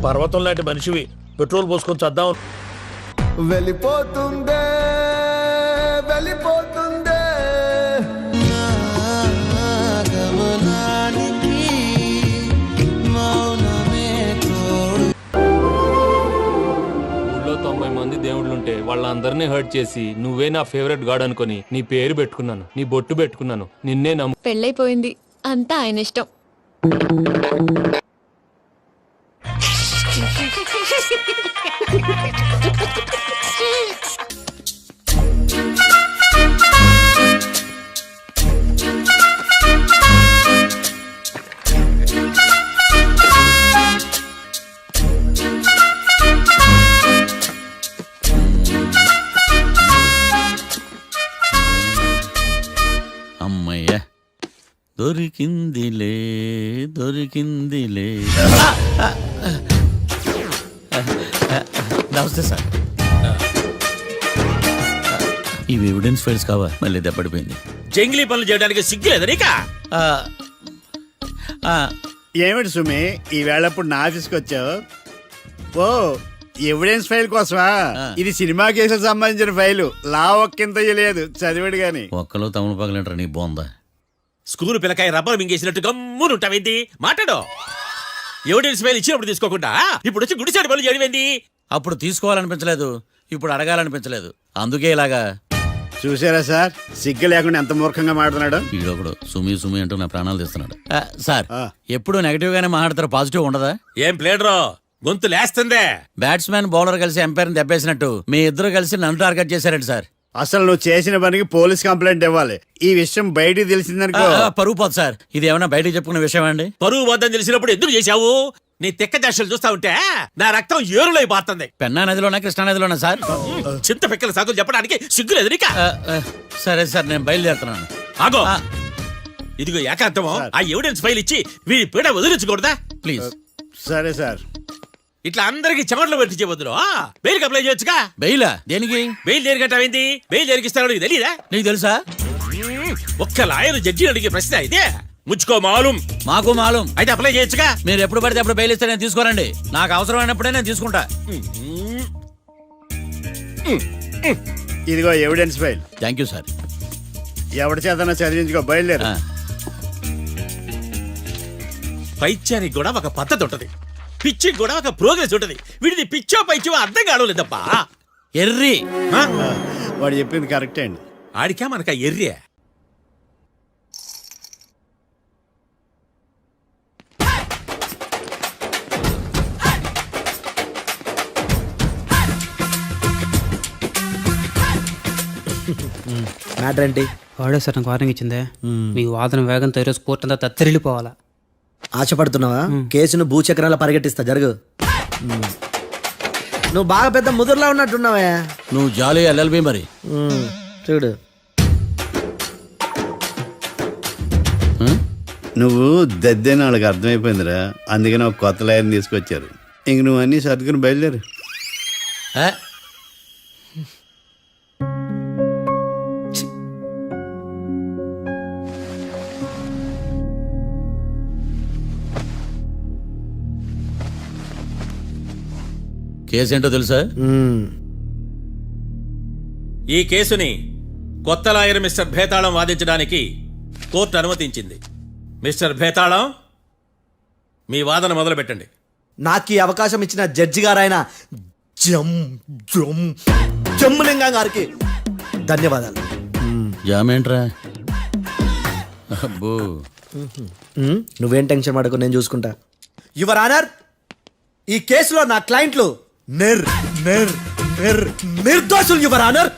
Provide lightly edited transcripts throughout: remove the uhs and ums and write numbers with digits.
పర్వతం లాంటి మనిషివి, పెట్రోల్ పోసుకొని చద్దాం. వెళ్ళిపోతుందే వెళ్ళిపోతుందే ఊళ్ళో 90 మంది దేవుళ్ళుంటే వాళ్ళందరినీ హర్ట్ చేసి నువ్వే నా ఫేవరెట్ గాడ్ అనుకొని నీ పేరు పెట్టుకున్నాను, నీ బొట్టు పెట్టుకున్నాను, నిన్నే నమ్ము. పెళ్ళైపోయింది, అంతా ఆయన ఇష్టం. అమ్మయ్య దొరికిందిలే దొరికిందిలే. నమస్తే సార్. ఇవి ఎవిడెన్స్ ఫైల్స్ కావా? మళ్ళీ దెబ్బడిపోయింది. జంగిలీ పనులు చేయడానికి సిగ్గులేదు నీకా? ఏమిటి సుమి ఈ వేళప్పుడు నా ఆఫీస్కి వచ్చావు? ఓ ఎవిడెన్స్ ఫైల్ కోసమా? ఇది సినిమా కేసులకు సంబంధించిన ఫైలు. లా ఒక్కింత లేదు, చదివాడు గాని. ఒక్కలో తమను పగలంటారు నీ బోందా. స్కూల్ పిల్లకాయ రబ్బర్ మింగేసినట్టు గమ్మునుంటావేంది? మాట్లాడో. ఎవిడెన్స్ ఫైల్ ఇచ్చినప్పుడు తీసుకోకుండా ఇప్పుడు వచ్చి గుడిసాడు పనులు చేయడమేంది? అప్పుడు తీసుకోవాలనిపించలేదు, ఇప్పుడు అడగాలనిపించలేదు, అందుకే ఇలాగా. చూసారా సార్, సిగ్గు లేకుండా ఎంత మూర్ఖంగా మాట్లాడుతున్నాడు. ఈడొకడు సుమి సుమి అంటూ నా ప్రాణాలు తీస్తున్నాడు. సార్ ఎప్పుడు నెగటివ్ గానే మాట్లాడతారు, పాజిటివ్ ఉండదా? ఏం ప్లేడరో గొంతు లేస్తుందే. బ్యాట్స్మెన్ బౌలర్ కలిసి ఎంపైర్ దెబ్బేసినట్టు మీ ఇద్దరు కలిసి నన్ను టార్గెట్ చేశారండి సార్. అసలు నువ్వు చేసిన పనికి పోలీస్ కంప్లైంట్ ఇవ్వాలి. ఈ విషయం బయటికి తెలిసిందనుకో పరువు పోదు సార్. ఇది ఏమన్నా బయటకు చెప్పుకునే విషయం అండి? పరువు వద్దని తెలిసినప్పుడు ఎందుకు చేశావు? నీ తెక్క దశలు చూస్తా ఉంటే నా రక్తం ఏరులై పారుతుంది. పెన్నా నదిలోనా కృష్ణా నదిలోనా సార్? చింత పిక్కల సాగులు చెప్పడానికి సిగ్గులేదు నీకా? సరే సార్, నేను బయలుదేరుతున్నాను. ఆగో, ఇదిగో ఏకాంతమో ఆ ఎవిడెన్స్ ఫైల్ ఇచ్చి వీడి పీడ వదిలించకూడదా? ప్లీజ్. సరే సార్. ఇట్లా అందరికి చెమటలు పెట్టి చేయవద్దు. బెయిల్ అప్లై చేయొచ్చుగా. బెయిలా? దేనికి? బెయిల్ దేనికంటావేంది? బెయిల్ దేనికిస్తారో నీకు తెలీదా? నీకు తెలుసా? ఒక్క లాయర్ జడ్జి అడిగే ప్రశ్న ఇదే. ముచ్చుకో మాలూం. మాకు మాలూం. అయితే అప్లై చేయొచ్చుగా. మీరు ఎప్పుడు పడితే అప్పుడు బెయిల్ ఇస్తే నేను తీసుకోనండి. నాకు అవసరమైనప్పుడే నేను తీసుకుంటా. ఇదిగో evidence file. Thank you sir. ఎవరి చేతనా చదివించుకో, బయలుదేరు. పైత్యానికి కూడా ఒక పద్ధతి ఉంటది, పిచ్చికి కూడా ఒక ప్రోగ్రెస్ ఉంటది. వీడిది పిచ్చో పైచో అర్థం కావలేదప్పా. ఎర్రి. వాడు చెప్పింది కరెక్టే అండి. ఆడికా మనక ఎర్రే. మ్యాటర్ ఏంటి? వాడే సార్ నాకు వార్నింగ్ ఇచ్చిందే. మీ వాదన వేగంతో ఈరోజు కోర్టు అంతా తత్తరిల్లిపోవాలా. ఆశపడుతున్నావా? కేసును భూచక్రాల పరిగెట్టిస్తా, జరుగు. నువ్వు బాగా పెద్ద ముదురులా ఉన్నట్టున్నావే. నువ్వు జాలి ఎల్ఎల్బి మరి. చూడు, నువ్వు దద్దేని వాళ్ళకి అర్థమైపోయిందిరా, అందుకని ఒక కొత్త లాయర్ని తీసుకొచ్చారు. ఇంక నువ్వు అన్నీ సర్దుకుని బయలుదేరు. కేసు ఏంటో తెలుసా? ఈ కేసుని కొత్త లాయర్ మిస్టర్ భేతాళం వాదించడానికి కోర్టు అనుమతించింది. మిస్టర్ భేతాళం, మీ వాదన మొదలు పెట్టండి. నాకు ఈ అవకాశం ఇచ్చిన జడ్జి గారైన జమ్ములింగం గారికి ధన్యవాదాలు. జామేంట్రా? అబ్బో, నువ్వేం టెన్షన్ పడకు, నేను చూసుకుంటా. యువర్ ఆనర్, ఈ కేసులో నా క్లయింట్లు నిర్దోషులు యువర్ ఆనర్.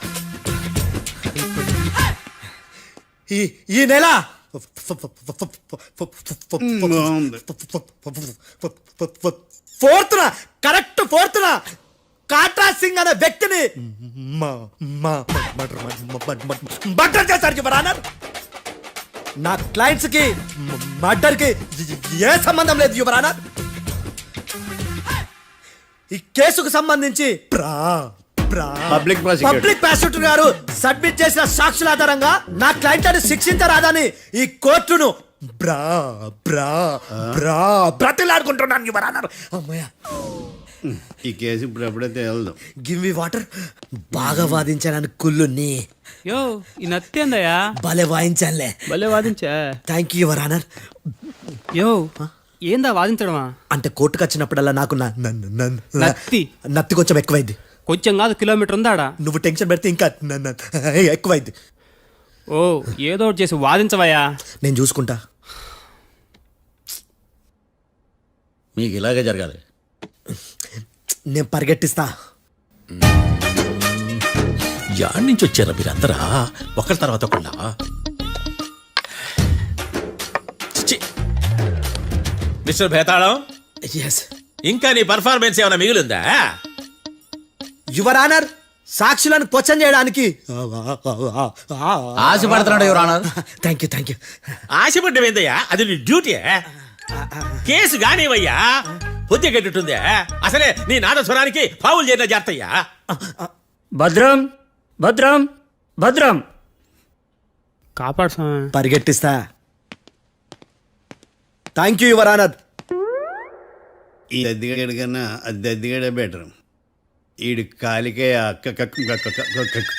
ఈ నెల 4th correct 4th Katra Singh అనే వ్యక్తిని మర్డర్ చేశారు యువర్ ఆనర్. నా క్లయింట్స్ కి మర్డర్ కి ఏ సంబంధం లేదు యువర్ ఆనర్. ఈ కేసుకు సంబంధించి పబ్లిక్ ప్రాసిక్యూటర్ గారు సబ్మిట్ చేసిన సాక్షుల ఆధారంగా నా క్లయింట్లను శిక్షించరాదని ఈ కోర్టును బ్రతిలాడుకుంటున్నాను యువర్ ఆనర్. అమ్మయ్య. ఈ కేసు ఇప్పుడు ఎప్పుడైతే వెళ్దాం. Give me water. బాగా వాదించాను కుళ్ళుని. యో ఈ నత్తేందయ్యా భలే వాయించానులే. భలే వాదించా. Thank you your honour. యో ఏందా వాదించడమా? అంటే కోర్టుకు వచ్చినప్పుడల్లా నాకు నత్తి. నత్తి కొంచెం ఎక్కువైంది. కొంచెం కాదు కిలోమీటర్ ఉందాడా. నువ్వు టెన్షన్ పెడితే ఇంకా ఎక్కువైంది. ఓ ఏదో ఒకటి చేసి వాదించవయ్యా. నేను చూసుకుంటా. మీకు ఇలాగే జరగాలి. నేను పరిగెట్టిస్తా. యాడ్ నుంచి వచ్చారా మీరందరా ఒకరి తర్వాత ఒకళ్ళ? ఛీ! మిస్టర్ భేతాళం, ఎస్ ఇంకా నీ పర్ఫార్మెన్స్ ఏమైనా మిగిలిందా? యువర్ ఆనర్, సాక్షులను క్వశ్చన్ చేయడానికి. ఆశపడుతున్నాడు యువర్ ఆనర్. Thank you. ఆశపడ్డం ఏందయ్యా? అది నీ డ్యూటీ. కేసు గానివయ్యా, బుద్ధి గట్టుందే. అసలే నీ నాదస్వరానికి పావులు చేరిన జాతయ్యా. భద్రం భద్రం భద్రం కాపాడు స్వామి. పరిగెట్టిస్తా. Thank you your honour. ఈ దద్దిగడి కన్నా అది దద్దిగడే బెటర్. ఈడు కాలికే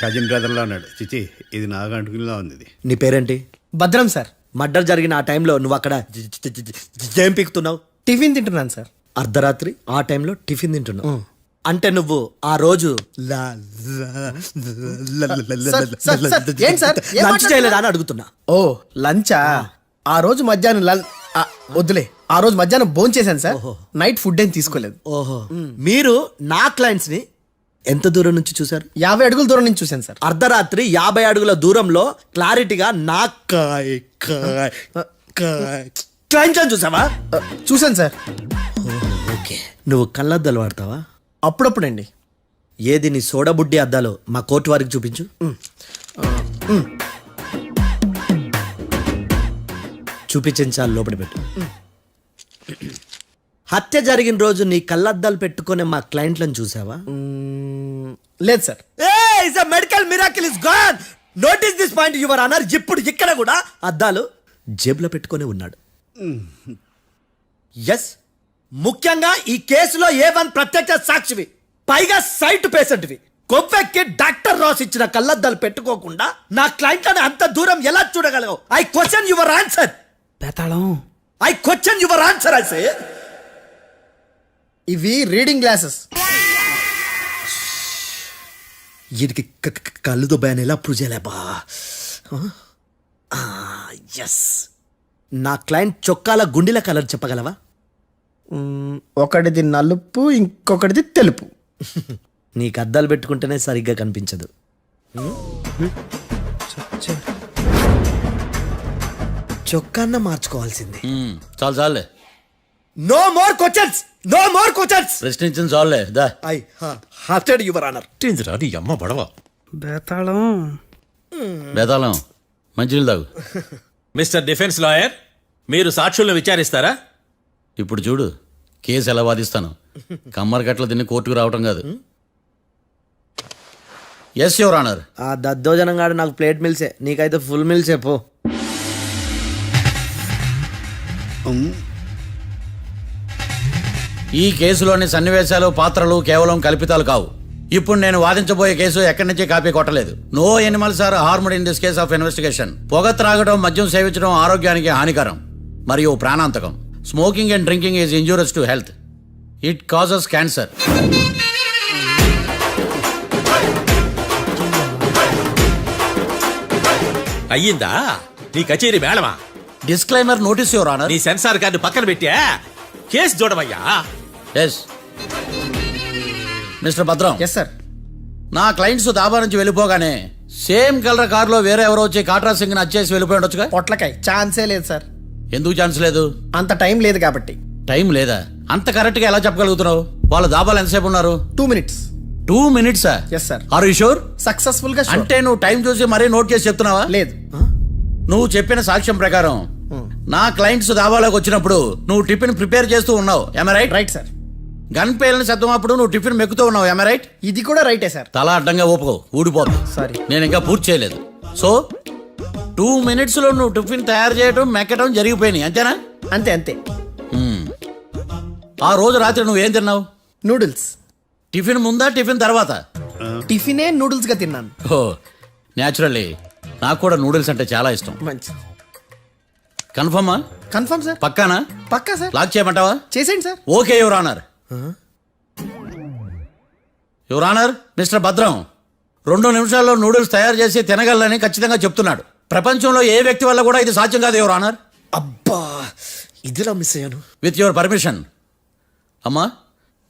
కజిన్ బ్రదర్లో ఉన్నాడు. చిచి, ఇది నాకు అంటుకునిలా ఉంది. ఇది నీ పేరేంటి? భద్రం సార్. మర్డర్ జరిగిన ఆ టైంలో నువ్వు అక్కడ ఏం పీకుతున్నావు? టిఫిన్ తింటున్నాను సార్. అర్ధరాత్రి ఆ టైంలో టిఫిన్ తింటున్నావు అంటే నువ్వు ఆ రోజు ఏంటి సార్? ఏం లంచ్ చేయలేదా అని అడుగుతున్నా. ఓ లంచా? ఆ రోజు మధ్యాహ్నం వద్దులే, ఆ రోజు మధ్యాహ్నం భోజనం చేశాను సార్. నైట్ ఫుడ్ ఏం తీసుకోలేదు. ఓహో, మీరు నా క్లయింట్స్ ని ఎంత దూరం నుంచి చూసారు? 50 అడుగుల దూరం నుంచి చూశాను సార్. అర్ధరాత్రి 50 అడుగుల దూరంలో క్లారిటీగా నా క్లయింట్ చూసావా? చూశాను సార్. ఓకే, నువ్వు కళ్ళద్దాలు వాడతావా? అప్పుడప్పుడండి. ఏది నీ సోడబుడ్డి అద్దాలు మా కోర్టు వారికి చూపించు. చూపించాలి, లోపల పెట్టు. హత్య జరిగిన రోజు నీ కళ్ళద్దాలు పెట్టుకునే మా క్లయింట్లను చూసావా? లేదు sir. Medical miracle is gone. Notice this point your honour. ఇప్పుడు ఇక్కడ కూడా అద్దాలు జేబులో పెట్టుకొని ఉన్నాడు. ఎస్, ముఖ్యంగా ఈ కేసులో A1 ప్రత్యక్ష సాక్షివి, పైగా సైట్ పేషెంట్వి. కొవ్వెక్కి డాక్టర్ రాస్ ఇచ్చిన కళ్ళద్దాలు పెట్టుకోకుండా నా క్లయింట్లను అంత దూరం ఎలా చూడగలవు? I question your answer. బేతాళం I question your answer. I say ఇవి రీడింగ్ గ్లాసెస్. వీడికి కళ్ళు దుబ్బాయని ఎలా ప్రూవ్ చేయలేబా? ఎస్, నా క్లయింట్ చొక్కాల గుండెల కలర్ చెప్పగలవా? ఒకటిది నలుపు, ఇంకొకటిది తెలుపు. నీకు అద్దాలు పెట్టుకుంటేనే సరిగ్గా కనిపించదు. చొక్కాన్న మార్చుకోవాల్సింది. చాలు చాలులే, no more questions, no more questions. ప్రశ్నించిన చాలులే. దా ఐ హార్టెడ్ యువర్ ఆనర్. ఏందిరా నీ అమ్మ బడవ? బేతాళం బేతాళం, మంచినీళ్ళు తాగు. మిస్టర్ డిఫెన్స్ లాయర్, మీరు సాక్షులను విచారిస్తారా? ఇప్పుడు చూడు కేసు ఎలా వాదిస్తాను. కమ్మరి కట్టలు తిని కోర్టుకు రావటం కాదు. Yes your honour. ఆ దద్దోజనం గాడు నాకు ప్లేట్ మిల్సే, నీకైతే ఫుల్ మిల్సే పో. ఈ కేసులోని సన్నివేశాలు, పాత్రలు కేవలం కల్పితాలు కావు. ఇప్పుడు నేను వాదించబోయే కేసు ఎక్కడి నుంచి కాపీ కొట్టలేదు. No animals are harmed in this case of investigation. పొగ త్రాగడం, మద్యం సేవించడం ఆరోగ్యానికి హానికరం మరియు ప్రాణాంతకం. Smoking and drinking is injurious to health. It causes cancer. అయ్యిందా నీ కచేరీ మేడమా? Disclaimer notice your honour. నీ సెన్సార్ కార్డు పక్కన పెట్టా కేసు చూడమయ్యా. Yes mister Bhadram. Yes sir. నా క్లయింట్స్ దాబా నుంచి వెళ్ళిపోగానే సేమ్ కలర్ కారులో వేరే ఎవరో వచ్చి కాట్రా సింగ్ ని వచ్చేసి వెళ్ళిపోయి ఉండొచ్చుగా? పొట్లకాయ ఛాన్సే లేదు సార్. ఎందుకు ఛాన్స్ లేదు? అంత టైం లేదు కాబట్టి. టైం లేదా? అంత కరెక్ట్ గా ఎలా చెప్పగలుగుతున్నావు? వాళ్ళ దాబాలు ఎంతసేపు ఉన్నారు? 2 minutes. 2 minutes? Yes sir. Are you sure? Successful గా sure. అంటే నువ్వు టైం చూసి మరీ నోట్ చేసి చెప్తున్నావా? లేదు. నువ్వు చెప్పిన సాక్ష్యం ప్రకారం నా క్లయింట్స్ దాబాలోకి వచ్చినప్పుడు నువ్వు టిఫిన్ ప్రిపేర్ చేస్తూ ఉన్నావు. ఎమ్ రైట్? Right sir. గన్ పేలిన శబ్దం అప్పుడు నువ్వు టిఫిన్ మెక్కుతూ ఉన్నావు. ఎమ్ రైట్? ఇది కూడా రైటే సార్. తల అడ్డంగా ఊపుకో, ఊడిపోతుంది. సారీ. నేను ఇంకా పూర్తి చేయలేదు. సో 2 minutes లో నువ్వు టిఫిన్ తయారు చేయడం, మెక్కడం జరిగిపోయినాయి, అంతేనా? అంతే అంతే. ఆ రోజు రాత్రి నువ్వేం తిన్నావు? నూడిల్స్. టిఫిన్ ముందా టిఫిన్ తర్వాత? టిఫినే నూడిల్స్ గా తిన్నాను. ఓ న్యాచురల్లీ నాకు కూడా నూడిల్స్ అంటే చాలా ఇష్టం. మంచి కన్ఫర్మా? Confirm sir. పక్కానా? పక్కా సార్. లాక్ చేయమంటావా? చేసేయండి sir. Okay your honour. Your honour, mister Bhadram 2 నిమిషాల్లో నూడిల్స్ తయారు చేసి తినగలని ఖచ్చితంగా చెప్తున్నాడు. ప్రపంచంలో ఏ వ్యక్తి వల్ల కూడా ఇది సాధ్యం కాదు యువర్ ఆనర్. అబ్బా ఇదిలా మిస్ అయ్యాను. With your permission. అమ్మా,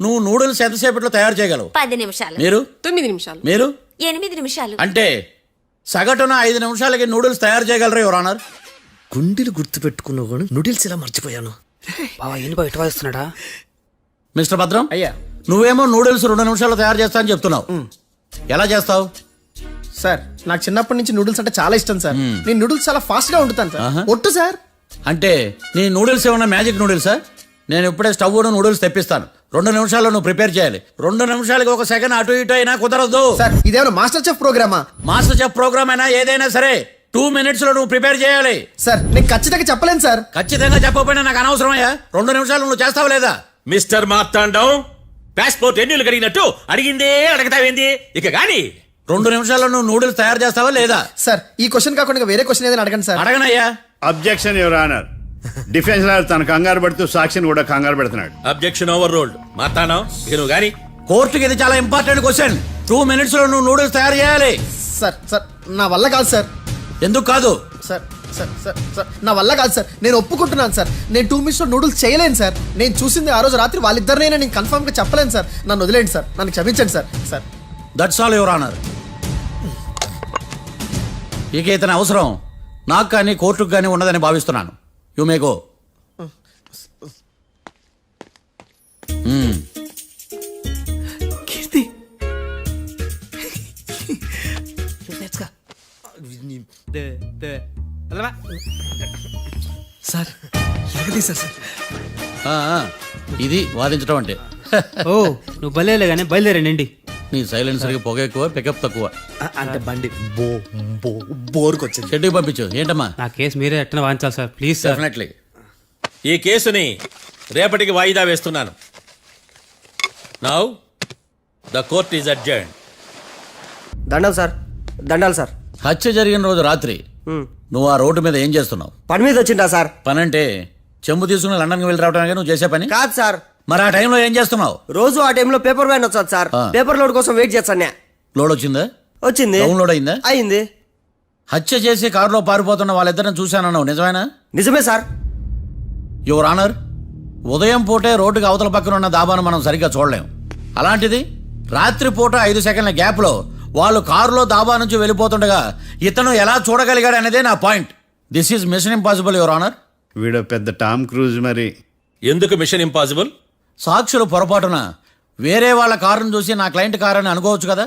నువ్వు నూడిల్స్ ఎంతసేపట్లో తయారు చేయగలవు? 10 నిమిషాలు. మీరు? 9 నిమిషాలు. మీరు? 8 నిమిషాలు. అంటే సగటున 5 నిమిషాలకి నూడిల్స్ తయారు చేయగలరు యువర్ ఆనర్. గుండెలు గుర్తు పెట్టుకున్నావు కానీ నూడిల్స్ ఇలా మర్చిపోయాను. బావా ఏంటి బావ ఇటు వాయిస్తున్నాడా? మిస్టర్ భద్రం, అయ్యా నువ్వేమో నూడిల్స్ 2 నిమిషాల్లో తయారు చేస్తా అని చెప్తున్నావు. ఎలా చేస్తావు? సార్ నాకు చిన్నప్పటి నుంచి నూడిల్స్ అంటే చాలా ఇష్టం సార్. నేను నూడిల్స్ చాలా ఫాస్ట్ గా వండుతాను సార్. ఒట్టు సార్. అంటే నీ నూడిల్స్ ఏమన్నా మ్యాజిక్ నూడిల్సా? నేను ఇప్పుడే స్టవ్ నూడిల్స్ తెప్పిస్తాను. 2 నిమిషాల్లో నువ్వు ప్రిపేర్ చేయాలి. 2 నిమిషాలకి 1 సెకండ్ అటు ఇటు అయినా కుదరదు. సార్ ఇదేమైనా మాస్టర్ చెఫ్ ప్రోగ్రామా? మాస్టర్ చెఫ్ ప్రోగ్రామ్ అయినా ఏదైనా సరే 2 minutes లో నువ్వు ప్రిపేర్ చేయాలి. సార్ నేను ఖచ్చితంగా చెప్పలేను సార్. ఖచ్చితంగా చెప్పకపోయినా నాకు అనవసరమయ్యా. 2 నిమిషాలు నువ్వు చేస్తావా లేదా? మిస్టర్ మార్తాండం, పాస్పోర్ట్ ఎన్నిలు కడిగినట్టు అడిగిందే అడగతావేంది? ఇక గాని 2 నిమిషాల్లో నువ్వు నూడిల్స్ తయారు చేస్తావా లేదా? సార్ ఈ క్వశ్చన్ కాకుండా ఇంకా వేరే క్వశ్చన్ ఏదైనా అడగండి సార్. అడగనయ్యా. Objection your honour. Defence lawyer తన కంగారు పడుతూ సాక్షిని కూడా కంగారు పెడుతున్నాడు. Objection over rolled. మార్తాండం, ఇక నువ్వు గాని కోర్టుకి ఇది చాలా ఇంపార్టెంట్ క్వశ్చన్. 2 minutes లో నువ్వు నూడిల్స్ తయారు చేయాలి. సార్ సార్ నా వల్ల కాదు సార్. ఎందుకు కాదు? సార్ సార్ సార్ సార్ నా వల్ల కాదు సార్. నేను ఒప్పుకుంటున్నాను సార్. నేను 2 minutes లో నూడిల్స్ చేయలేను సార్. నేను చూసింది ఆ రోజు రాత్రి వాళ్ళిద్దరినైనా నేను కన్ఫర్మ్ గా చెప్పలేను సార్. నన్ను వదిలేండి సార్. నన్ను క్షమించండి sir. Sir that's all your honour. ఇక ఇతని అవసరం నాకు కానీ కోర్టుకు కానీ ఉన్నదని భావిస్తున్నాను. You may go. Keerthi sir ఎలాగదీశారు సార్? ఇది వాదించడం అంటే. ఓ నువ్వు బలేలే కానీ బయలుదేరండి. నీ సైలెన్సర్కి పొగ ఎక్కువ, పికప్ తక్కువ. అంటే బండి బోర్కి వచ్చింది. షెడ్యూల్ పంపించు. ఏంటమ్మా? నా కేసు మీరే ఎట్టన వాయించాలి సార్ ప్లీజ్ సార్. డెఫినెట్లీ. ఈ కేసుని రేపటికి వాయిదా వేస్తున్నాను. Now the court is adjourned. దండాలు సార్. దండాలు సార్. హత్య జరిగిన రోజు రాత్రి నువ్వు ఆ రోడ్డు మీద ఏం చేస్తున్నావు? పని మీద వచ్చిందా సార్? పని అంటే చెంబు తీసుకుని లండన్కి వెళ్ళి రావడానికి నువ్వు చేసే పని కాదు సార్. మరి ఆ టైంలో ఏం చేస్తున్నావు? రోజు ఆ టైంలో పేపర్ వ్యాన్ వచ్చాది సార్. పేపర్ లోడ్ కోసం వెయిట్ చేస్తాను. లోడ్ వచ్చిందా? వచ్చింది. డౌన్లోడ్ అయిందా? అయింది. హత్య చేసి కారులో పారిపోతున్న వాళ్ళిద్దరిని చూశానన్నావు, నిజమేనా? నిజమే సార్. యువర్ ఆనర్, ఉదయం పూటే రోడ్డుకి అవతల పక్కన ఉన్న దాబాను మనం సరిగ్గా చూడలేం. అలాంటిది రాత్రి పూట 5 సెకండ్ల గ్యాప్లో వాళ్ళు కారులో దాబా నుంచి వెళ్ళిపోతుండగా ఇతను ఎలా చూడగలిగాడు అనేదే నా point. This is mission impossible your honour. వీడు పెద్ద టామ్ క్రూజ్ మరి. ఎందుకు మిషన్ ఇంపాసిబుల్? సాక్షులు పొరపాటున వేరే వాళ్ళ కారును చూసి నా క్లయింట్ కారు అని అనుకోవచ్చు కదా.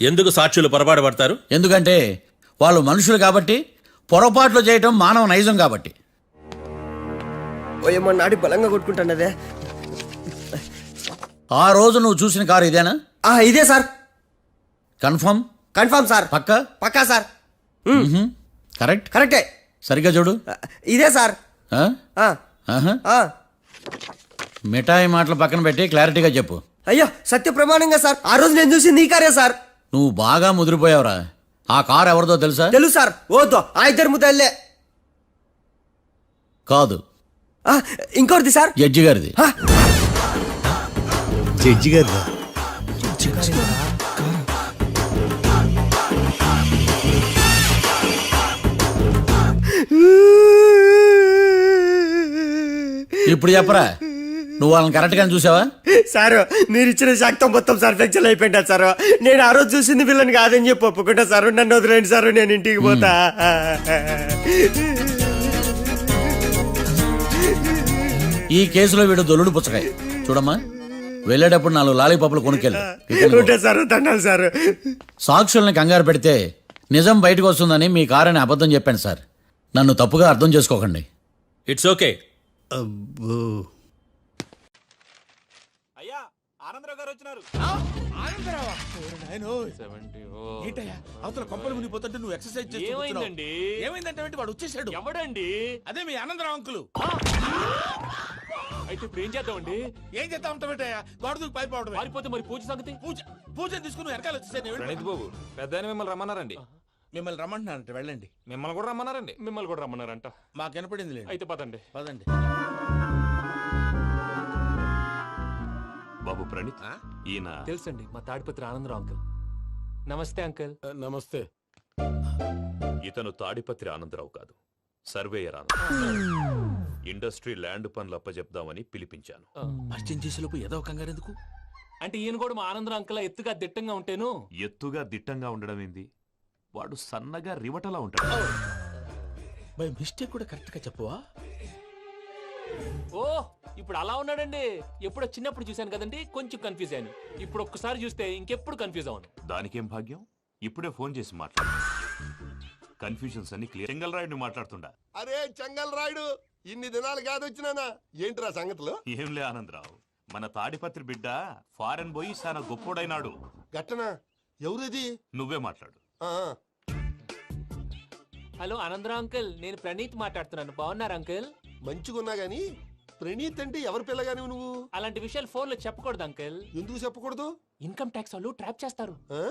ఎందుకు సాక్షులు పొరపాటు పడతారు? ఎందుకంటే వాళ్ళు మనుషులు కాబట్టి, పొరపాట్లు చేయటం మానవ నైజం కాబట్టి. ఓయమ్మ నాడి బలంగా కొట్టుకుంటానదే. ఆ రోజు నువ్వు చూసిన కారు ఇదేనా? ఇదే సార్. కన్ఫర్మ్? Confirm sir. పక్కా? పక్కా సార్. కరెక్ట్? కరెక్టే. సరిగ్గా చూడు. ఇదే సార్. ఆ? ఆ, ఆహా. ఆ. మిఠాయి మాటలు పక్కన పెట్టి క్లారిటీగా చెప్పు. అయ్యో సత్య ప్రమాణంగా సార్, ఆ రోజు నేను చూసింది ఈ కారే సార్. నువ్వు బాగా ముదిరిపోయావురా. ఆ కారు ఎవరిదో తెలుసా? తెలుసు సార్. ఓతో ఆ ఇద్దరు ముద్దల్లే. కాదు, ఇంకోటిది సార్. జడ్జి గారిది. జడ్జి గారు. ఇప్పుడు చెప్పరా, నువ్వు వాళ్ళని కరెక్ట్ గానే చూసావా? సార్ మీరు ఇచ్చిన శాక్తం మొత్తం సార్ ఫ్లెక్చర్ అయిపోయింటా సార్. నేను ఆ రోజు చూసింది వీళ్ళని కాదని చెప్పి ఒప్పుకుంటా సార్. నన్ను వదిలేండి సార్, నేను ఇంటికి పోతా. ఈ కేసులో వీడు దొల్లుడు పుచ్చకాయ. చూడమ్మా, వెళ్ళేటప్పుడు 4 లాలీపాపులు కొనుక్కెళ్ళు. ఉంటా సార్. దండాలి సార్. సాక్షుల్ని కంగారు పెడితే నిజం బయటకు వస్తుందని మీ కారని అబద్ధం చెప్పాను సార్. నన్ను తప్పుగా అర్థం చేసుకోకండి. It's okay. అబ్బో. అవతల కొంపలు మునిగిపోతుంటే నువ్వు ఎక్సర్సైజ్ ఏమైందండి? ఏమైందంటే వాడు వచ్చేసాడు. ఎవడండి? అదే మీ ఆనందరావు అంకులు. అయితే ఇప్పుడు ఏం చేద్దామండి? ఏం చేస్తా ఉంటావేటయ్యా? గోడ దూకి పైపోవడమే. పారిపోతే మరి పూజ సంగతి? పూజ తీసుకుని వెనకాల వచ్చేసాను. ప్రణీత్ బాబు పెద్ద మిమ్మల్ని రమ్మన్నారండి. మిమ్మల్ని రమ్మంటున్నానంట, వెళ్ళండి. మిమ్మల్ని కూడా రమ్మన్నారండి. మిమ్మల్ని కూడా రమ్మన్నారంట. మాకు వినపడింది లేండి. అయితే పదండి. పదండి. బాబు ప్రణీత్, ఈయన తెలుసండి, మా తాడిపత్రి ఆనందరావు అంకుల్. నమస్తే అంకుల్. నమస్తే. ఇతను తాడిపత్రి ఆనందరావు కాదు, సర్వేయర్ ఆనందరావు. ఇండస్ట్రీ ల్యాండ్ పనులు అప్పచెప్దామని పిలిపించాను. పరిచయం చేసేలోపు ఏదో కంగారు ఎందుకు? అంటే ఈయన కూడా మా ఆనందరావు అంకుల్ ఎత్తుగా దిట్టంగా ఉంటేను. ఎత్తుగా దిట్టంగా ఉండడం ఏంది, వాడు సన్నగా రివటలా ఉంటాడు. బై మిస్టేక్ కూడా కరెక్ట్ గా చెప్పవా? ఓ ఇప్పుడు అలా ఉన్నాడండి. ఎప్పుడో చిన్నప్పుడు చూశాను కదండి, కొంచెం కన్ఫ్యూజ్ అయ్యాను. ఇప్పుడు ఒక్కసారి చూస్తే ఇంకెప్పుడు కన్ఫ్యూజ్ అవ్వను. దానికేం భాగ్యం, ఇప్పుడే ఫోన్ చేసి మాట్లాడు. కన్ఫ్యూజన్స్ అన్ని క్లియర్. చెంగల్రాయుడిని మాట్లాడుతుండా. అరే చెంగల్ రాయుడు, ఇన్ని దినాలు కాదు వచ్చినానా? ఏంట్రా సంగతులు? ఏంలే ఆనందరావు, మన తాడిపత్రి బిడ్డ ఫారెన్ పోయి చాలా గొప్పోడైనాడు. గట్టనా? ఎవరిది? నువ్వే మాట్లాడు. ఆ, హలో ఆనందరావు అంకుల్, నేను ప్రణీత్ మాట్లాడుతున్నాను. బాగున్నారు అంకుల్? మంచిగున్నా గాని ప్రణీత్ అంటే ఎవరి పిల్లగాని నువ్వు? అలాంటి విషయాలు ఫోన్ లో చెప్పకూడదు అంకుల్. ఎందుకు చెప్పకూడదు? ఇన్కమ్ ట్యాక్స్ వాళ్ళు ట్రాప్ చేస్తారు. ఆ?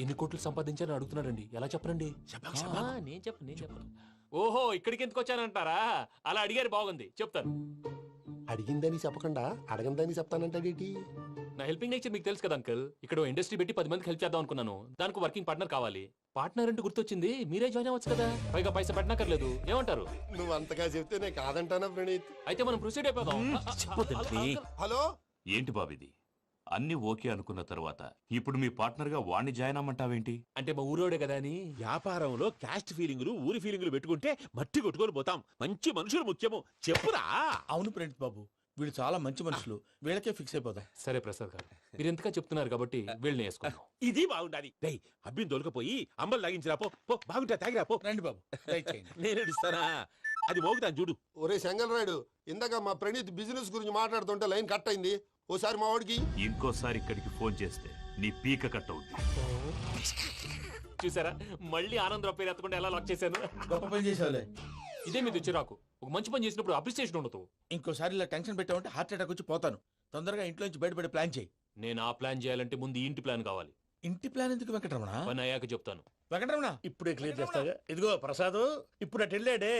ఎన్ని కోట్లు సంపాదించాలని అడుగుతున్నారండి. ఎలా చెప్పరండి? నేను చెప్పను. ఓహో, ఇక్కడికి ఎందుకు వచ్చానంటారా? అలా అడిగారు, బాగుంది, చెప్తాను. అడిగిందని చెప్పకుండా అడగందని చెప్తానంటాడేటి? నా హెల్పింగ్ నేచర్ మీకు తెలుసు కదా అంకుల్. ఇక్కడ ఇండస్ట్రీ పెట్టి 10 మందికి హెల్ప్ చేద్దాం అనుకున్నాను. దానికి వర్కింగ్ పార్ట్నర్ కావాలి. పార్ట్నర్ అంటే గుర్తొచ్చింది, మీరే జాయిన్ అవ్వచ్చు కదా. పైగా పైసా పెట్టనక్కర్లేదు. ఏమంటారు? నువ్వు అంతగా చెప్తే నేను కాదంటానా ప్రణీత్? అయితే మనం ప్రొసీడ్ అయిపోదాం. హలో, ఏంటి బాబిది, అన్ని ఓకే అనుకున్న తర్వాత ఇప్పుడు మీ పార్ట్నర్ గా వాణ్ణి జాయిన్ అమ్మంటావేంటి? అంటే మా ఊరోడే కదా అని. వ్యాపారంలో క్యాస్ట్ ఫీలింగులు, ఊరి ఫీలింగులు పెట్టుకుంటే మట్టి కొట్టుకొని పోతాం. మంచి మనుషులు ముఖ్యము. చెప్పురా. అవును ప్రణీత్ బాబు, వీళ్ళు చాలా మంచి మనుషులు. వీళ్ళకే ఫిక్స్ అయిపోతాం. సరే ప్రసాద్ గారు, మీరు ఎంతగా చెప్తున్నారు కాబట్టి వీళ్ళని వేసుకున్నాం. ఇది బాగుండాలి. డై అబ్బిని దొలకపోయి అంబలు లాగించిరా పో. బాగుంటా తాగిరా పో. రండి బాబు, నేను ఇస్తానా? అది మోగుతాను చూడు. ఒరే చెంగల్ రాయుడు, ఇందాక మా ప్రణీత్ బిజినెస్ గురించి మాట్లాడుతుంటే లైన్ కట్ అయింది. ఓసారి మా వాడికి ఇంకోసారి ఇక్కడికి ఫోన్ చేస్తే నీ పీక కట్ అవుతుంది. చూసారా, మళ్ళీ ఆనందరావు పేరు ఎత్తకుండా ఎలా లాక్ చేశాను. గొప్ప పని చేసేవాళ్ళే. ఇదే మీద చిరాకు. ఒక మంచి పని చేసినప్పుడు అప్రిసియేషన్ ఉండదు. ఇంకోసారి ఇలా టెన్షన్ పెట్టామంటే హార్ట్ అటాక్ వచ్చి పోతాను. తొందరగా ఇంట్లో నుంచి బయటపడే ప్లాన్ చేయి. నేను ఆ ప్లాన్ చేయాలంటే ముందు ఈ ఇంటి ప్లాన్ కావాలి. ఇంటి ప్లాన్ ఎందుకు వెంకటరమణ? పని అయ్యాక చెప్తాను. వెంకటరమణ ఇప్పుడే క్లియర్ చేస్తాగా. ఇదిగో ప్రసాద్, ఇప్పుడు అటు వెళ్ళాడే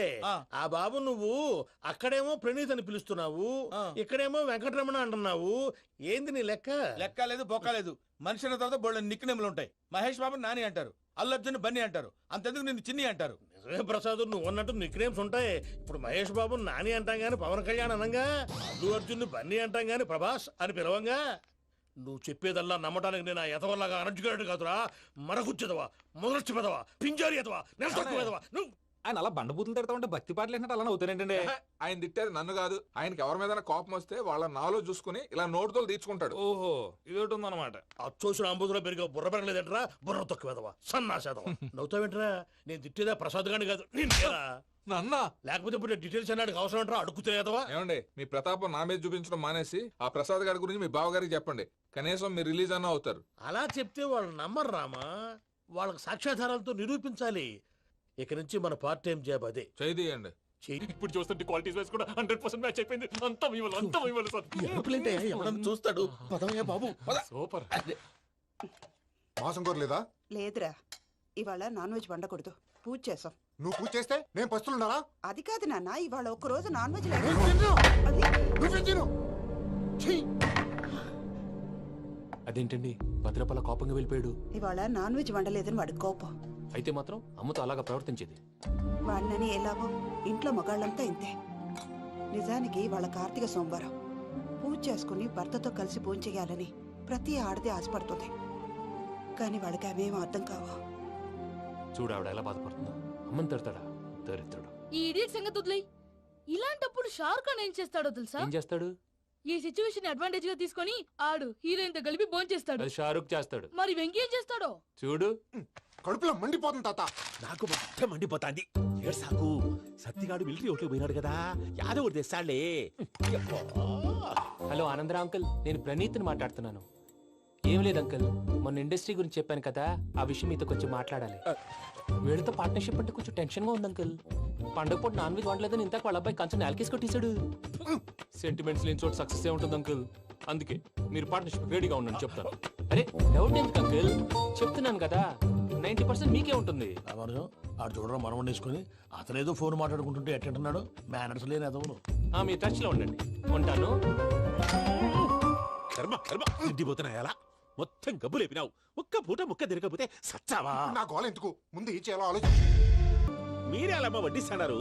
ఆ బాబు, నువ్వు అక్కడేమో ప్రణీత్ అని పిలుస్తున్నావు, ఇక్కడేమో వెంకటరమణ అంటున్నావు. ఏంది నీ లెక్క? లెక్క లేదు, బొక్క లేదు. మనిషి అన్న తర్వాత బోళ్ళ నిక్నెములు ఉంటాయి. మహేష్ బాబు నాని అంటారు, అల్లు అర్జున్ బన్నీ అంటారు, అంతెందుకు నిన్ను చిన్ని అంటారు. నిజమే ప్రసాద్, నువ్వు అన్నట్టు నిక్నేమ్స్ ఉంటాయి. ఇప్పుడు మహేష్ బాబు నాని అంటాం గాని పవన్ కళ్యాణ్ అనంగా, అల్లు అర్జున్ బన్నీ అంటాం గాని ప్రభాస్ అని పిలవంగా. నువ్వు చెప్పేదల్లా నమ్మటానికి నేను ఎతవల్లాగా అనర్జుకేటెడ్ కాదురా. మరగుచ్చదవా, మొదలచ్చి పెదవా, పింజారి ఎదవా, నెలసొక్కుదవా నువ్వు. ఆయన అలా బండబూతులు తిడతా ఉంటే భక్తి పాటలు ఏంటంటే అలా అవుతానంటే. ఆయన తిట్టేది నన్ను కాదు, ఆయనకి ఎవరి మీద కోపం వస్తే వాళ్ళ నాలో చూసుకుని ఇలా నోటుతో తీర్చుకుంటాడు. ఓహో, ఇదొకటి ఉందన్నమాట. అచ్చోసిన అంబుధులో పెరిగే బుర్ర పెరగలేదంటరా, బుర్ర తొక్కువేదవా, సన్నాసేదవా. నవ్వుతావేంట్రా? నేను తిట్టేదా ప్రసాద్ గాని కాదు, నేనేరా. నన్న లేకపోతే ఇప్పుడు డీటెయిల్స్ అన్నాడు అవసరం అంటారా? అడుగుతాయేదవా. ఏమండి, మీ ప్రతాపం నా మీద చూపించడం మానేసి ఆ ప్రసాద్ గారి గురించి మీ బావగారికి చెప్పండి. కనీసం మీరు రిలీజ్ అన్న అవుతారు. అలా చెప్తే వాళ్ళు నమ్మరు రామా. వాళ్ళకి సాక్ష్యాధారాలతో నిరూపించాలి. ఇక నుంచి మన పార్ట్ టైం జాబ్ అదే. చేయండి. ఇప్పుడు చూస్తుంటే క్వాలిటీస్ వైస్ కూడా 100% మ్యాచ్ అయిపోయింది. అంతా మీ వల్ల సార్. ఎవడన్నా చూస్తాడు. పదవయ్యా బాబు, పద. సూపర్. మాసం కోరలేదా? లేదురా, ఇవాళ నాన్ వెజ్ వండకూడదు. పూజ చేసాం. నువ్వు పూజ చేస్తే నేను పస్తులున్నారా? అది కాదు నాన్న, ఇవాళ ఒక్కరోజు నాన్ వెజ్ అదేంటండి భద్రపల కోపంగా వెళ్ళిపోయాడు? ఇవాళ నాన్ వెజ్ వండలేదని వాడి కోపం. అయితే మాత్రం అమ్మతో అలాగా ప్రవర్తించేది. వాడినని ఎలాగో ఇంట్లో మగాళ్ళంతా ఇంతే. నిజానికి వాళ్ళ కార్తీక సోమవారం పూజ చేసుకుని భర్తతో కలిసి పూజ చేయాలని ప్రతి ఆడది ఆశపడుతుంది. కానీ వాడికి అవేం అర్థం కావు. చూడు ఆవిడ ఎలా బాధపడుతుందో. అమ్మని తిడతాడా? దరిద్రుడు. ఈ ఇడియట్ సంగతి వదిలేయ్. ఇలాంటప్పుడు షారుఖ్ ఖాన్ ఏం చేస్తాడో తెలుసా? ఏం చేస్తాడు? ఈ సిచ్యువేషన్ అడ్వాంటేజ్ గా తీసుకొని ఆడు హీరోయిన్ తో కలిపి బోన్ చేస్తాడు. అది షారుఖ్ చేస్తాడు. మరి వెంకీ ఏం చేస్తాడో చూడు. కడుపులో మండిపోతుంది తాత. నాకు మొత్తం మండిపోతాంది. సాకు సత్తిగాడు మిలిటరీ ఓట్లు పోయినాడు కదా, యాదవ్ తెస్తాడులే. హలో ఆనందరా అంకుల్, నేను ప్రణీత్ని మాట్లాడుతున్నాను. ఏం లేదు అంకుల్, మొన్న ఇండస్ట్రీ గురించి చెప్పాను కదా, ఆ విషయం మీతో కొంచెం మాట్లాడాలి. వీళ్ళతో పార్ట్నర్షిప్ అంటే కొంచెం టెన్షన్ గా ఉంది అంకుల్. పండుగ పూట నాన్ వెజ్ వండలేదని ఇంతకు వాళ్ళ అబ్బాయి కంచెం నేలకేసి కొట్టేశాడు. సెంటిమెంట్స్ లేని చోట సక్సెస్ ఏ ఉంటుంది అంకుల్. అందుకే మీరు పార్ట్నర్షిప్ రెడీగా ఉండండి చెప్తాను. అరే డౌట్ ఎందుకు అంకుల్, చెప్తున్నాను కదా 90% మీకే ఉంటుంది. రామానుజం ఆడు చూడడం మనం వండేసుకొని అతనేదో ఫోన్ మాట్లాడుకుంటుంటే ఎట్టంటున్నాడు మేనర్స్ లేని అదవును. మీ టచ్ లో ఉండండి. ఉంటాను. కర్మ కర్మ తిండిపోతున్నాయలా మొత్తం గబ్బు లేపినావు. ఒక్క పూట ముక్క తిరగకపోతే సచ్చావా? నా గోల ఎందుకు ముందు ఈ చేయాలో ఆలోచించు. మీరే అలా వడ్డిస్తున్నారు.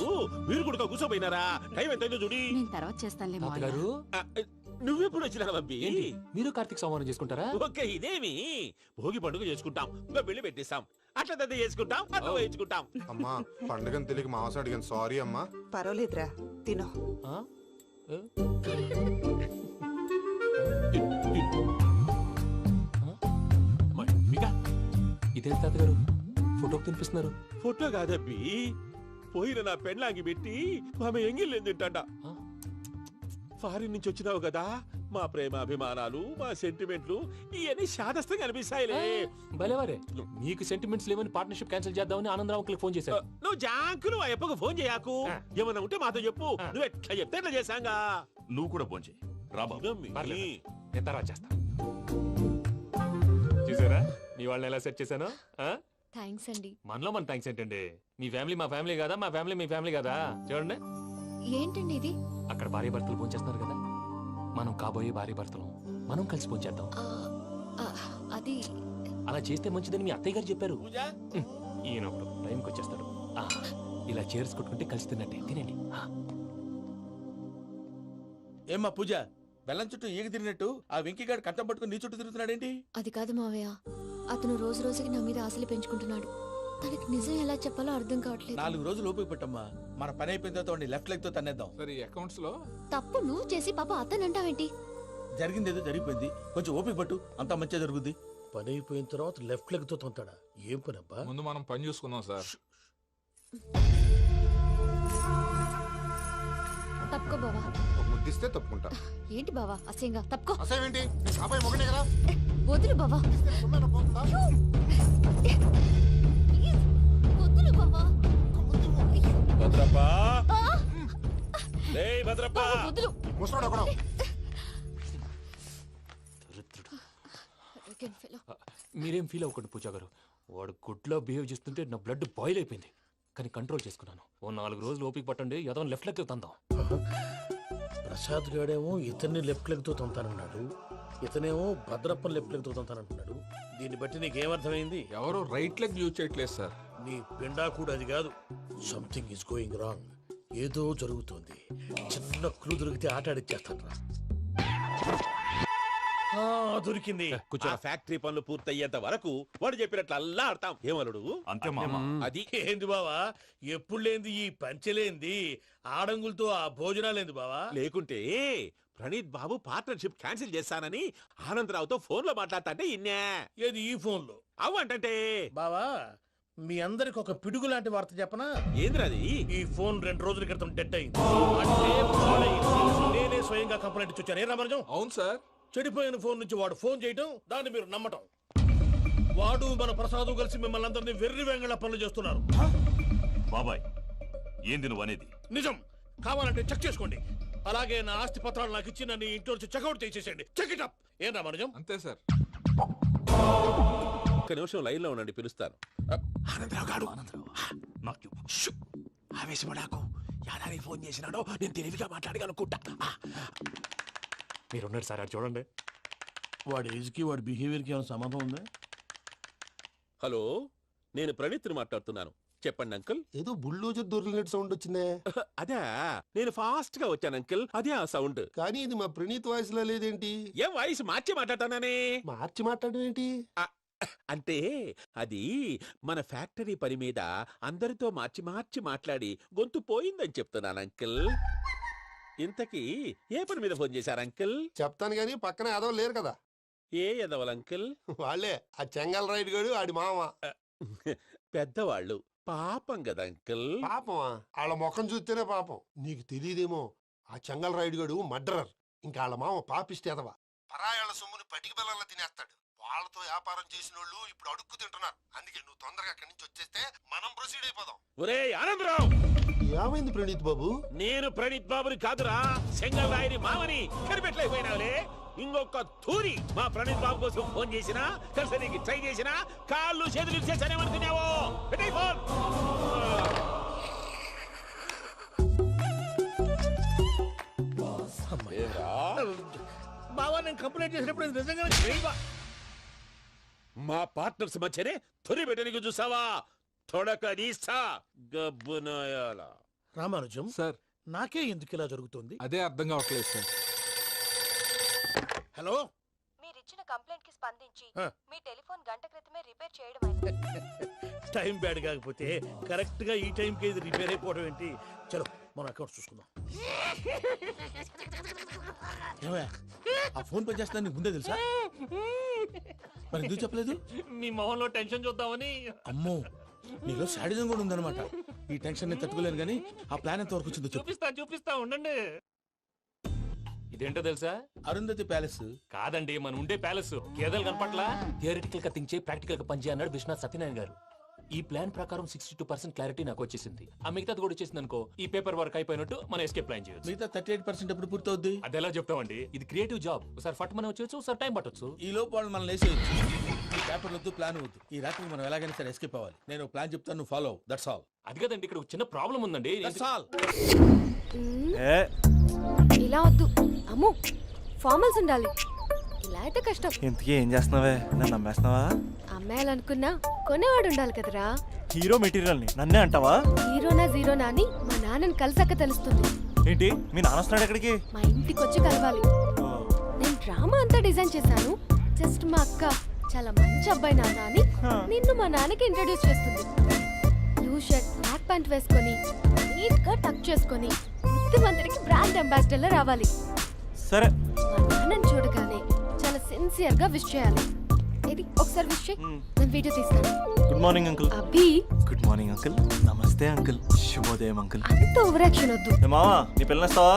మీరు కూడా కూర్చోపోయినారా? టైం ఎంతైందో చూడి. నేను తర్వాత చేస్తానులే తాతగారు ఆ, నువ్వెప్పుడు వచ్చినా బంబి? ఏంటి మీరు కార్తీక్ సంహారం చేసుకుంటారా? ఓకే ఇదేమి భోగి పండుగ చేసుకుంటాం, ఇంకా పెళ్లి పెట్టిస్తాం, అట్లా దద్ద చేసుకుంటాం, అట్లా వేయించుకుంటాం. అమ్మా పండుగని తెలియక మాంస అడిగాను, సారీ అమ్మా. పర్వాలేదురా, తినో. ఆ? ఏ? ఇదేంటి తాతగారు ఫోటోకి తినిపిస్తున్నారు? ఫోటో కాదబ్బి, పోయిన నా పెళ్ళాంగి పెట్టి ఆమె ఎంగిల్లేం తింటాడ. ఫారిన్ నుంచి వచ్చినావు కదా, మా ప్రేమ అభిమానాలు మా సెంటిమెంట్లు ఇవన్నీ శాదస్తంగా అనిపిస్తాయిలే. భలేవారే, మీకు సెంటిమెంట్స్ లేవని పార్ట్నర్షిప్ క్యాన్సిల్ చేద్దామని ఆనందరావు అంకుల్ ఫోన్ చేశారు. నువ్వు జాంకులు ఆ అప్పకు ఫోన్ చేయకు. ఏమన్నా ఉంటే మాతో చెప్పు. నువ్వు ఎట్లా చెప్తే ఎట్లా చేశాంగా. నువ్వు కూడా ఫోన్ చేయి రాబా. పర్లేదు, నేను తర్వాత చేస్తా. చూసారా మీ వాళ్ళని ఎలా సెట్ చేశాను? థ్యాంక్స్ అండి. మనలో మన థ్యాంక్స్ ఏంటండి? మీ ఫ్యామిలీ మా ఫ్యామిలీ కదా, మా ఫ్యామిలీ మీ ఫ్యామిలీ కదా. చూడండి ఏంటండి ఇది? అక్కడ భార్య భర్తలు ఫోన్ చేస్తున్నారు కదా, మనం కాబోయే భార్య భర్తలు మనం కలిసి ఫోన్ చేద్దాం. అది అలా చేస్తే మంచిదని మీ అత్తయ్య గారు చెప్పారు. ఈయన ఒకడు టైంకి వచ్చేస్తాడు. ఇలా చేర్స్ కొట్టుకుంటే కలిసి తిన్నట్టే. తినండి. ఏమ్మా పూజ, బెల్లం చుట్టూ ఈగ తిరిగినట్టు ఆ వెంకీగాడు కట్టం పట్టుకుని నీ చుట్టూ తిరుగుతున్నాడేంటి? అది కాదు మావయ్య, అతను రోజు రోజుకి నా మీద ఆశలు పెంచుకుంటున్నాడు. తనకి నిజం ఎలా చెప్పాలో అర్థం కావట్లేదు. 4 రోజులు ఓపిక పెట్టమ్మా, మన పని అయిపోయిన తర్వాత లెఫ్ట్ లెగ్ తో తన్నేద్దాం. సరే అకౌంట్స్ లో తప్పు నువ్వు చేసి పాప అతను అంటావేంటి? జరిగింది ఏదో జరిగిపోయింది, కొంచెం ఓపిక పట్టు, అంతా మంచిగా జరుగుద్ది. పని అయిపోయిన తర్వాత లెఫ్ట్ లెగ్ తో తొంతాడా? ఏం పని అబ్బా? ముందు మనం పని చూసుకుందాం సార్. తప్పుకో బావా. ఒక ముద్దిస్తే తప్పుకుంటా. ఏంటి బావా అసహ్యంగా? తప్పుకో. అసేమేంటి నీ కాబోయే మొగనే కదా. వదులు బావా. సొమ్మేనా పోతుందా? వదులు బావా. భద్రప్ప, రేయ్ భద్రప్ప. వదులు. ముసలోడు ఒకడు. మీరేం ఫీల్ అవ్వకండి పూజా గారు. వాడు గుడ్లో బిహేవ్ చేస్తుంటే నా బ్లడ్ బాయిల్ అయిపోయింది, కానీ కంట్రోల్ చేసుకున్నాను. ఓ 4 రోజులు ఓపిక పట్టండి, ఏదో లెఫ్ట్ లెగ్ తందాం. ప్రసాద్ గాడేమో ఇతన్ని లెఫ్ట్ లెగ్ తో తొంతానన్నాడు, ఇతనేమో భద్రప్పని లెఫ్ట్ లెగ్ తో తొంతానంటున్నాడు. దీన్ని బట్టి నీకేమర్థమైంది? ఎవరు రైట్ లెగ్ యూజ్ చేయట్లేదు సార్. నీ పిండా కూడా అది కాదు. Something is going wrong. ఏదో జరుగుతోంది. చిన్న క్లూ దొరికితే ఆట ఆడిచ్చేస్తాను రా. దొరికింది. ఆ ఫ్యాక్టరీ పనులు పూర్తయ్యేంత వరకు వాడు చెప్పినట్లు అల్లా ఆడతాం. ఏమలుడు? అంతే మామ. అది ఏంది బావా, ఎప్పుడు లేంది ఈ పంచలేంది, ఆడంగులతో ఆ భోజనాలేంది బావా? లేకుంటే ప్రణీత్ బాబు పార్ట్నర్షిప్ క్యాన్సిల్ చేస్తానని ఆనందరావుతో ఫోన్ లో మాట్లాడతాంటే ఇన్నే. ఏది ఈ ఫోన్ లో? అవ్వంటే బావా, మీ అందరికి ఒక పిడుగు లాంటి వార్త చెప్పనా? ఏంద్రది? ఈ ఫోన్ 2 రోజుల క్రితం డెడ్ అయింది. అంటే పాడైంది. నేనే స్వయంగా కంప్లైంట్ ఇచ్చాను. ఏ రామరాజం? అవును సార్. చెడిపోయిన ఫోన్ నుంచి వాడు ఫోన్ చేయటం, దాన్ని మీరు నమ్మటం. వాడు మన ప్రసాదు కలిసి మిమ్మల్ని అందరినీ వెర్రి వెంగళ పనులు చేస్తున్నారు. బాబాయ్ ఏంది నువ్వు అనేది? నిజం. కావాలంటే చెక్ చేసుకోండి. అలాగే నా ఆస్తి పత్రాలు నాకు ఇచ్చి నన్ను ఇంట్లో నుంచి చెక్అౌట్ చేసేసండి. Check it up. ఏం రామరాజం? అంతే సార్. ఒక్క నిమిషం లైన్ లో ఉండండి, పిలుస్తాను. ఆనందరావు గాడు నాకు చెప్పు. ఆవేశపడాకు. యాదానికి ఫోన్ చేసినాడో నేను తెలివిగా మాట్లాడగలనుకుంటా. మీరున్నారు సార్, అది చూడండి. వాడి ఏజ్కి వాడి బిహేవియర్కి ఏమైనా సంబంధం ఉందా? హలో, నేను ప్రణీత్ని మాట్లాడుతున్నాను. చెప్పండి అంకుల్. ఏదో బుల్డోజర్ దొరికినట్టు సౌండ్ వచ్చిందే. అదే, నేను ఫాస్ట్ గా వచ్చాను అంకుల్, అదే ఆ సౌండ్. కానీ ఇది మా ప్రణీత్ వాయిస్ లో లేదేంటి? ఏం వాయిస్ మార్చి మాట్లాడతానే? మార్చి మాట్లాడడం ఏంటి? అంటే అది మన ఫ్యాక్టరీ పని మీద అందరితో మార్చి మార్చి మాట్లాడి గొంతు పోయిందని చెప్తున్నాను అంకుల్. ఇంతకీ ఏ పని మీద ఫోన్ చేశారు అంకుల్? చెప్తాను గానీ పక్కన ఎదవ లేరు కదా. ఏ ఎదవలు అంకుల్? వాళ్ళే ఆ చెంగల్ రైడ్ గడు ఆడి మామ. పెద్దవాళ్ళు, పాపం కదా అంకుల్. పాపమా? వాళ్ళ ముఖం చూస్తేనే పాపం. నీకు తెలియదేమో, ఆ చెంగల్ రైడ్ గడు మర్డరర్. ఇంకా వాళ్ళ మామ పాపిస్తే ఎదవ. పరాయాళ్ళ సొమ్ముని పటికి బెల్లంలో తినేస్తాడు. వాళ్ళతో వ్యాపారం చేసిన వాళ్ళు ఇప్పుడు అడుక్కు తింటున్నారు. అందుకే నువ్వు తొందరగా అక్కడి నుంచి వచ్చేస్తే మనం ప్రొసీడ్ అయిపోదాం. ఒరే ఆనందరావు, ఏమైంది ప్రణీత్ బాబు? నేను ప్రణీత్ బాబుని కాదురా, సెంగల్ రాయని మామని కనిపెట్టలేకపోయినావులే. ఇంకొక తూరి మా ప్రణీత్ బాబు కోసం ఫోన్ చేసినా, కలిసి ట్రై చేసినా కాళ్ళు చేతులు చేశానేమనుకున్నావో. పెట్టేయ్ ఫోన్. బావా నేను కంప్లైంట్ చేసినప్పుడు ఇది నిజంగా చేయవా? మా పార్ట్నర్స్ మధ్యనే తొలి పెట్టడానికి చూసావా? తొడక నీస్తా గబ్బునాయాల. రామానుజం సార్ నాకే ఎందుకు ఇలా జరుగుతుంది? అదే అర్థం కావట్లేదు సార్. హలో, మీరిచ్చిన కంప్లైంట్ కి స్పందించి ఆ. మీ టెలిఫోన్ గంట క్రితమే రిపేర్ చేయడం టైం బ్యాడ్ కాకపోతే కరెక్ట్ గా ఈ టైంకి ఇది రిపేర్ అయిపోవడం ఏంటి? చలో మన అకౌంట్ చూసుకుందాం. ఏమయ్యా, ఆ ఫోన్ పని చేస్తా నీకు ముందే తెలుసా? మరి ఎందుకు చెప్పలేదు? మీ మొహంలో టెన్షన్ చూద్దామని. అమ్మో, నీలో శాడిజం కూడా ఉందన్నమాట. ఈ టెన్షన్ నేను తట్టుకోలేను కానీ ఆ ప్లాన్ ఎంత వరకు వచ్చిందో చెప్పు. చూపిస్తా ఉండండి. ఇదేంటో తెలుసా? అరుంధతి ప్యాలెస్ కాదండి, మన ఉండే ప్యాలెస్. గేదెలు కనపట్లా? థియరిటికల్ గా థింక్ చేయి, ప్రాక్టికల్ గా పనిచేయి అన్నాడు విశ్వనాథ్ సత్యనారాయణ గారు. ఈ ప్లాన్ ప్రకారం 62% క్లారిటీ నాకు వచ్చేసింది. ఆ మిగతాది కూడా వచ్చేసింది అనుకో, ఈ పేపర్ వర్క్ అయిపోయినట్టు మనం ఎస్కేప్ ప్లాన్ చేయొచ్చు. మిగతా 38% ఎప్పుడు పూర్తవుద్ది? అది ఎలా చెప్తామండి, ఇది క్రియేటివ్ జాబ్. ఒకసారి ఫట్ మనం వచ్చేయచ్చు, ఒకసారి టైం పట్టొచ్చు. ఈ లోపు వాళ్ళు మనం లేసేయచ్చు. ఈ పేపర్ వద్దు, ప్లాన్ వద్దు. ఈ రాత్రికి మనం ఎలాగైనా సరే ఎస్కేప్ అవ్వాలి. నేను ప్లాన్ చెప్తాను, నువ్వు ఫాలో. That's all. అది కదండి, ఇక్కడ ఒక చిన్న ప్రాబ్లం ఉందండి. That's all. ఇలా వద్దు అమ్ము, ఫార్మల్స్ ఉండాలి. ఇలా అయితే కష్టం. ఇంతకీ ఏం చేస్తున్నావే? నన్ను నమ్మేస్తున్నావా? అమ్మాయాలనుకున్నా కొనేవాడు ఉండాలి కదరా. హీరో మెటీరియల్ ని నన్నే అంటావా? హీరోనా జీరోనా అని మా నాన్నని కలిసాక తెలుస్తుంది. ఏంటి మీ నాన్న వస్తున్నాడు ఎక్కడికి? మా ఇంటికి వచ్చి కలవాలి. నేను డ్రామా అంతా డిజైన్ చేశాను. జస్ట్ మా అక్క చాలా మంచి అబ్బాయి నాన్న అని నిన్ను మా నాన్నకి ఇంట్రడ్యూస్ చేస్తుంది. బ్లూ షర్ట్ బ్లాక్ ప్యాంట్ వేసుకొని నీట్ గా టక్ చేసుకొని బుద్ధిమంతుడికి బ్రాండ్ అంబాసిడర్ రావాలి. సరే. మా నాన్నని చూడగానే చాలా సిన్సియర్ గా విష్ చేయాలి. ఇది ఒకసారి విష్ చేయి, నేను వీడియో తీస్తాను. Good morning uncle. అబ్బి గుడ్ మార్నింగ్ అంకుల్. నమస్తే అంకుల్. శుభోదయం అంకుల్. అంత ఓవర్ యాక్షన్ వద్దు. మావా నీ పిల్లనిస్తావా?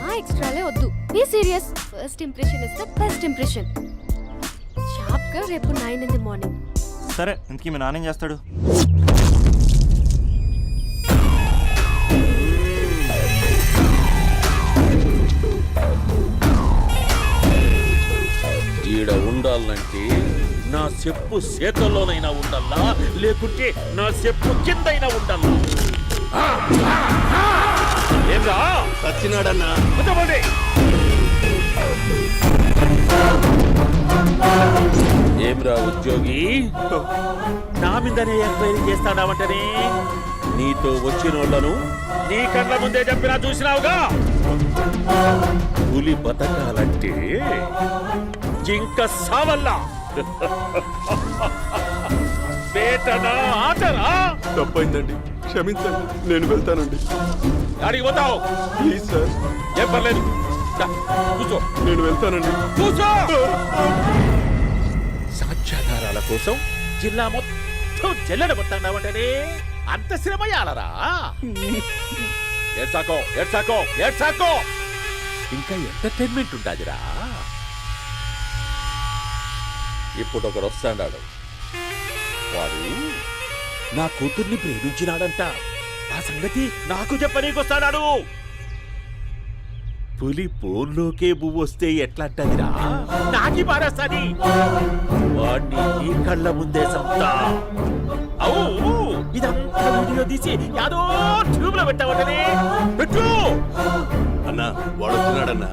ఆ ఎక్స్ట్రాలే వద్దు. Be serious. First impression is the best impression. Sharp గా రేపు 9 in the morning. సరే, ఇంతకీ మీ నాన్న ఏం చేస్తాడు? ఈడ ఉండాలంటే నా చెప్పు చేతల్లోనైనా ఉండాలా, లేకుంటే నా చెప్పు కిందైనా ఉండాలా. ఏంరా సచ్చినాడన్నా? ఏమ్రా ఉద్యోగి, నా మీదనే ఎంక్వైరీ చేస్తాడావంటనే? నీతో వచ్చిన వాళ్ళను నీ కళ్ళ ముందే చెప్పినా చూసినావుగా. పులి బతకాలంటే జింక సావల్లా. వేటనా ఆటరా? తప్పైందండి, క్షమించండి. నేను వెళ్తానండి. అడిగి పోతావు? Please sir. ఏం పర్లేదు, దా, కూర్చో. నేను వెళ్తానండి. కూర్చో. సాక్ష్యాధారాల కోసం జిల్లా మొత్తం జల్లెడబట్టావంటనే అంత శ్రమయాలరా? ఏడ్సాకో ఏడ్సాకో ఏడ్సాకో, ఇంకా ఎంటర్టైన్మెంట్ ఉండాదిరా. ఇప్పుడు ఒకడు వస్తాడాడు. వాడు నా కూతుర్ని ప్రేమించినాడంట. ఆ సంగతి నాకు చెప్పనీకొస్తాడాడు. పులి పోన్లోకే పువ్వు వస్తే ఎట్లాంటదిరా? నాకి పారేస్తాది. వాడిని నీ కళ్ళ ముందే సంతా. అవు ఇదంతా వీడియో తీసి యాదో ట్యూబ్ లో పెట్టావటనే. పెట్టు అన్నా, వాడు వస్తున్నాడన్నా.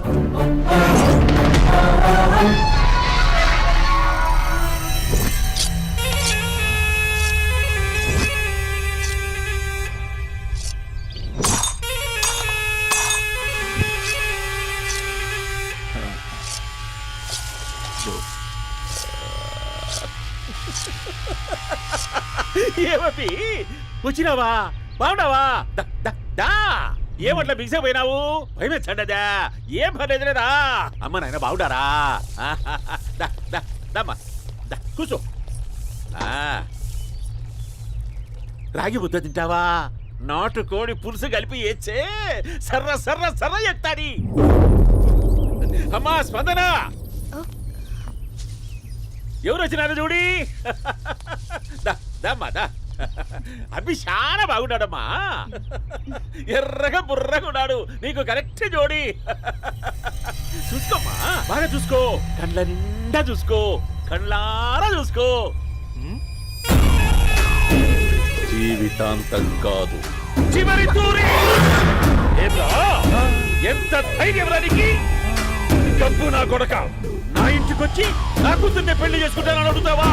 ఏమీ వచ్చినావా? బాగున్నావా? ఏమట్లా బిగిసే పోయినావు? భయమేచ్చండదా? ఏం పర్లేదులేదా? అమ్మ నాయన బాగుండారా? కూర్చో. రాగి ముద్ద తింటావా? నాటుకోడి పులుసు కలిపి ఏచ్చే సర్ర సర్ర సర్ర ఎత్తాడి. అమ్మా స్పందన, ఎవరు వచ్చినారు చూడి. దమ్మా దా. అభి చాలా బాగున్నాడమ్మా. ఎర్రగా బుర్రగా ఉన్నాడు. నీకు కరెక్ట్ జోడి. చూసుకోమ్మా, బాగా చూసుకో. కళ్ళ నిండా చూసుకో, కళ్ళారా చూసుకో. జీవితాంతం కాదు, చివరి తూరి. ఎంత ధైర్యం రానికి. గబ్బు నా కొడక, నా ఇంటికొచ్చి నా కూతుర్ని పెళ్లి చేసుకుంటానని అడుగుతావా?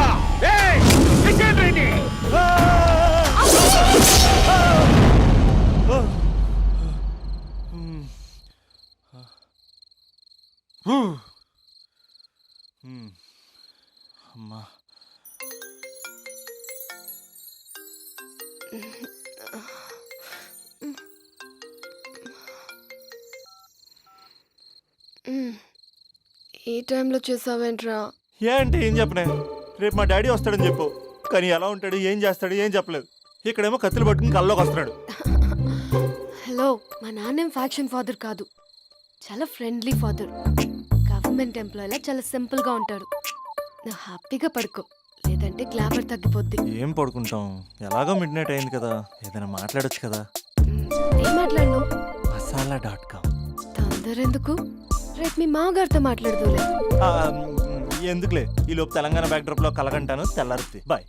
అమ్మా ఈ టైంలో చేసావేంట్రా? ఏ అంటే ఏం చెప్పనే, రేపు మా డాడీ వస్తాడని చెప్పు. కానీ ఎలా ఉంటాడు, ఏం చేస్తాడు, ఏం చెప్పలేదు. ఇక్కడేమో కత్తులు పట్టుకుని కల్లోకి వస్తున్నాడు. హలో, మా నాన్నేం ఫ్యాక్షన్ ఫాదర్ కాదు, చాలా ఫ్రెండ్లీ ఫాదర్. గవర్నమెంట్ ఎంప్లాయీలా చాలా సింపుల్ గా ఉంటాడు. నువ్వు హ్యాపీగా పడుకో, లేదంటే గ్లామర్ తగ్గిపోద్ది. ఏం పడుకుంటాం, ఎలాగో మిడ్ నైట్ అయింది కదా, ఏదైనా మాట్లాడొచ్చు కదా. ఏం మాట్లాడను? masala.com. తొందర ఎందుకు, రేపు మీ మామగారితో మాట్లాడదులే. ఎందుకులే, ఈ లోపు తెలంగాణ బ్యాక్డ్రాప్ లో కలగంటాను. తెల్లారుద్ది. బాయ్.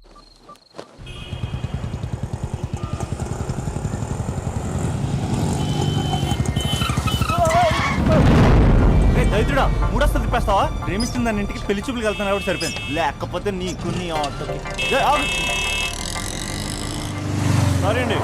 దైత్రుడా, మూడొస్తా తిప్పేస్తావా? ప్రేమిస్తుంది దాని ఇంటికి పెళ్లి చూపులు వెళ్తాను కాబట్టి సరిపోయింది, లేకపోతే నీకు నీ ఆటోకి. సారీ అండి.